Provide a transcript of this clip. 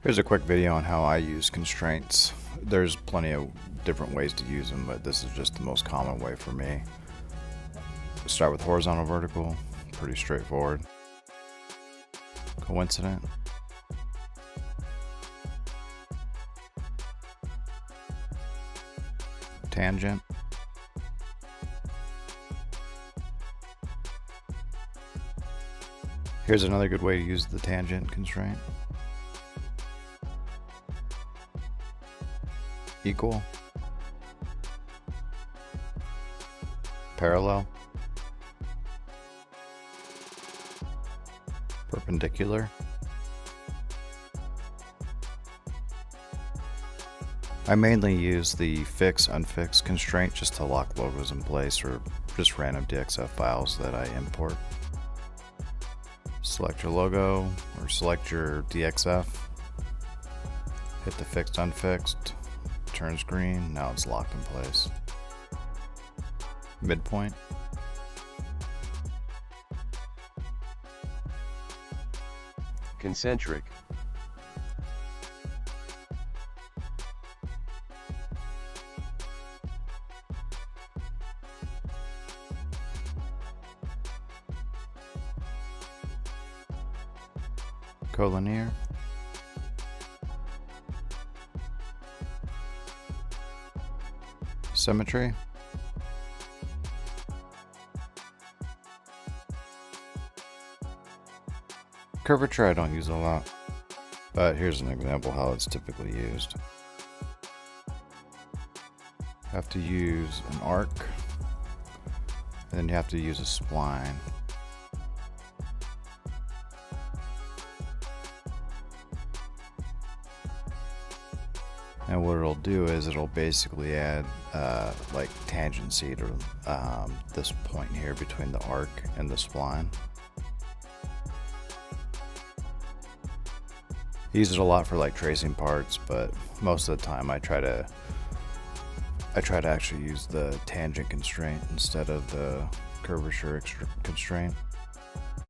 Here's a quick video on how I use constraints. There's plenty of different ways to use them, but this is just the most common way for me. Start with horizontal, vertical, pretty straightforward. Coincident. Tangent. Here's another good way to use the tangent constraint. Equal. Parallel. Perpendicular. I mainly use the fix unfix constraint just to lock logos in place or just random DXF files that I import. Select your logo or select your DXF. Hit the fixed unfixed. Turns green. Now it's locked in place. Midpoint. Concentric. Collinear. Symmetry. Curvature I don't use a lot, but here's an example how it's typically used. Have to use an arc, and then you have to use a spline. And what it'll do is it'll basically add like tangency to this point here between the arc and the spline. I use it a lot for like tracing parts, but most of the time I try to actually use the tangent constraint instead of the curvature constraint.